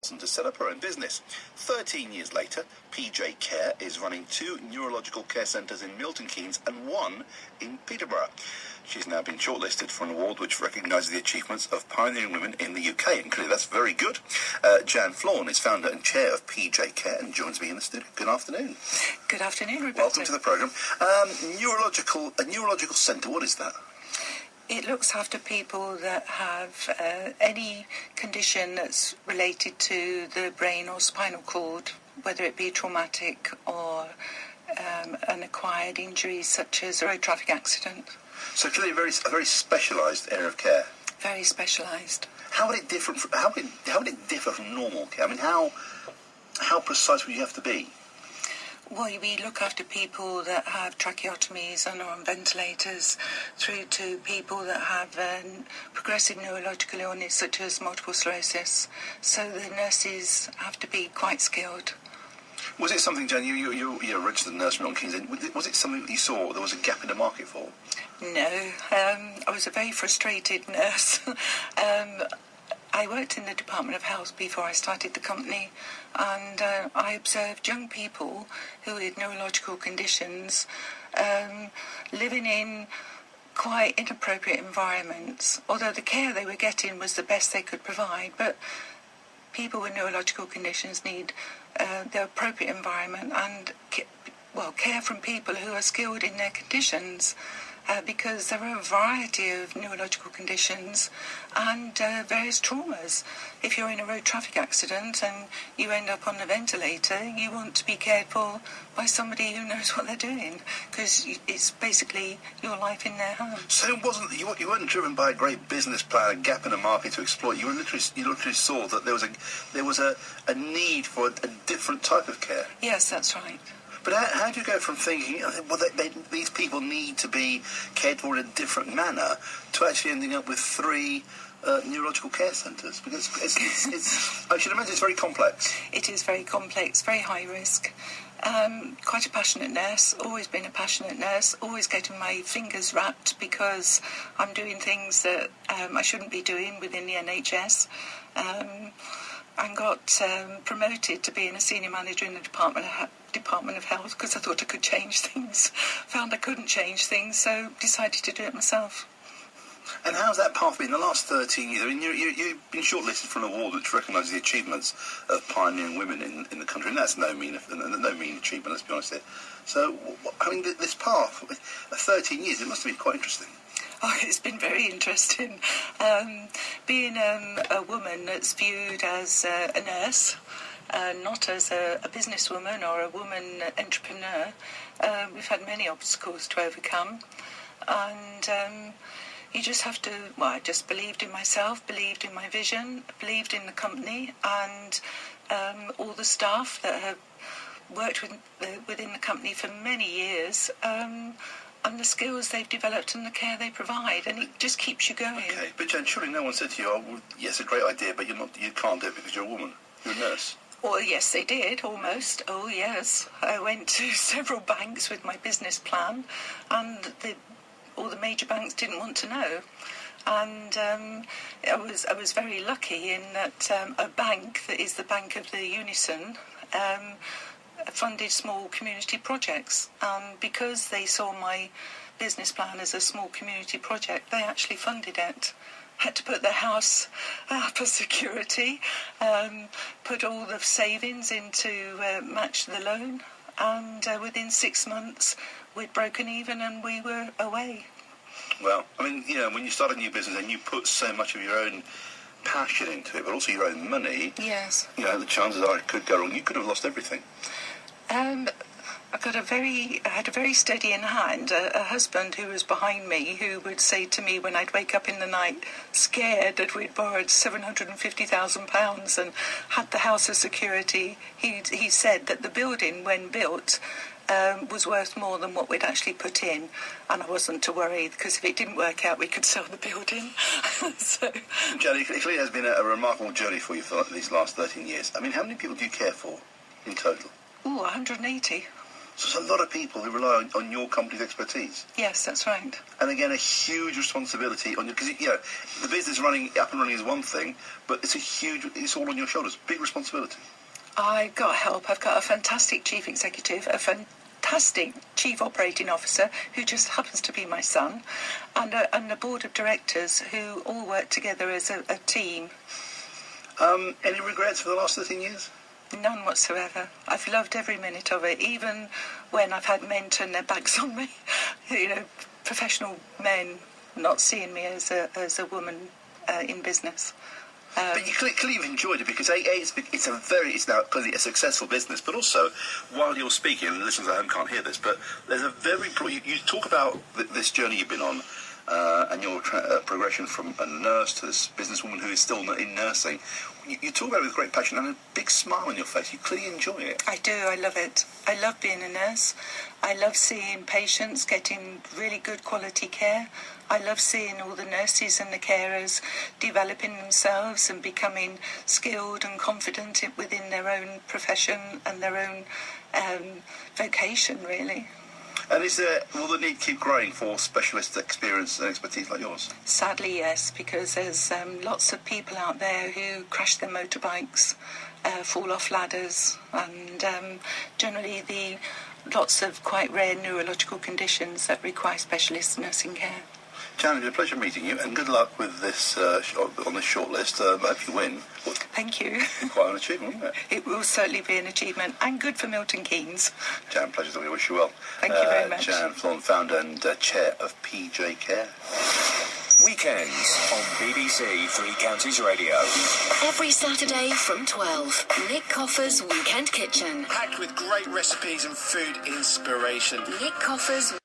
to set up her own business. 13 years later, PJ Care is running 2 neurological care centres in Milton Keynes and 1 in Peterborough. She's now been shortlisted for an award which recognises the achievements of pioneering women in the UK, and clearly that's very good. Jan Flawn is founder and chair of PJ Care and joins me in the studio. Good afternoon. Good afternoon, Roberto. Welcome to the programme. A neurological centre, what is that? It looks after people that have any condition that's related to the brain or spinal cord, whether it be traumatic or an acquired injury such as a road traffic accident. So clearly a very specialised area of care. Very specialised. How would it differ from normal care? I mean, how precise would you have to be? Well, we look after people that have tracheotomies and are on ventilators, through to people that have progressive neurological illness such as multiple sclerosis. So the nurses have to be quite skilled. Was it something, Jan, you're a registered nurse in Milton Keynes, was it something that you saw there was a gap in the market for? No, I was a very frustrated nurse. I worked in the Department of Health before I started the company, and I observed young people who had neurological conditions living in quite inappropriate environments, although the care they were getting was the best they could provide. But people with neurological conditions need the appropriate environment and care from people who are skilled in their conditions. Because there are a variety of neurological conditions and various traumas. If you're in a road traffic accident and you end up on the ventilator, you want to be cared for by somebody who knows what they're doing, because it's basically your life in their hands. So it wasn't, you weren't driven by a great business plan, a gap in the market to exploit. You literally saw that there was a need for a different type of care. Yes, that's right. But how do you go from thinking, well, these people need to be cared for in a different manner, to actually ending up with 3 neurological care centres? Because I should imagine it's very complex. It is very complex, very high risk. Quite a passionate nurse, always been a passionate nurse, always getting my fingers wrapped because I'm doing things that I shouldn't be doing within the NHS. And got promoted to being a senior manager in the Department of Health because I thought I could change things. Found I couldn't change things, so decided to do it myself. And how's that path been in the last 13 years? I mean, you've been shortlisted for an award which recognises the achievements of pioneering women in the country, and that's no mean achievement, let's be honest here. So, I mean, this path, 13 years, it must have been quite interesting. Oh, it's been very interesting. Being a woman that's viewed as a nurse, not as a businesswoman or a woman entrepreneur, we've had many obstacles to overcome. And you just have to, I just believed in myself, believed in my vision, believed in the company, and all the staff that have worked within the company for many years, and the skills they've developed and the care they provide, and it just keeps you going. Okay, but Jan, surely no one said to you, "Oh, well, yes, a great idea, but you can't do it because you're a woman, you're a nurse." Well, yes, they did, almost. Oh, yes. I went to several banks with my business plan, and all the major banks didn't want to know. And I was very lucky in that a bank that is the Bank of the Unison funded small community projects, and because they saw my business plan as a small community project, they actually funded it. Had to put their house up for security, put all the savings in to match the loan, and within 6 months we'd broken even and we were away. Well, I mean, when you start a new business and you put so much of your own passion into it, but also your own money, yes, the chances are it could go wrong. You could have lost everything. I had a very steady in hand, a husband who was behind me, who would say to me when I'd wake up in the night scared that we'd borrowed £750,000 and had the house as security. He said that the building, when built, was worth more than what we'd actually put in, and I wasn't to worry, because if it didn't work out we could sell the building. So, Jenny, it clearly has been a remarkable journey for you for these last 13 years. I mean, how many people do you care for in total? 180. So there's a lot of people who rely on your company's expertise. Yes, that's right. And again, a huge responsibility on you, because the business up and running is one thing, but it's all on your shoulders. Big responsibility. I've got help. I've got a fantastic chief executive, a fantastic chief operating officer who just happens to be my son, and a board of directors who all work together as a team. Any regrets for the last 13 years? None whatsoever. I've loved every minute of it, even when I've had men turn their backs on me. Professional men not seeing me as a woman in business. But you clearly have enjoyed it, because it's now clearly a successful business, but also, while you're speaking, and listeners at home can't hear this, but there's a very you talk about this journey you've been on, and your progression from a nurse to this businesswoman who is still in nursing. You talk about it with great passion and a big smile on your face. You clearly enjoy it. I do. I love it. I love being a nurse. I love seeing patients getting really good quality care. I love seeing all the nurses and the carers developing themselves and becoming skilled and confident within their own profession and their own vocation, really. And will the need keep growing for specialist experience and expertise like yours? Sadly, yes, because there's lots of people out there who crash their motorbikes, fall off ladders, and generally lots of quite rare neurological conditions that require specialist nursing care. Jan, it's been a pleasure meeting you, and good luck with this on this shortlist. I hope you win. Thank you. Quite an achievement, wouldn't it? It will certainly be an achievement, and good for Milton Keynes. Jan, pleasure to meet you. Wish you well. Thank you very much. Jan Flawn, founder and chair of PJ Care. Weekends on BBC Three Counties Radio. Every Saturday from 12, Nick Coffer's Weekend Kitchen. Packed with great recipes and food inspiration. Nick Coffer's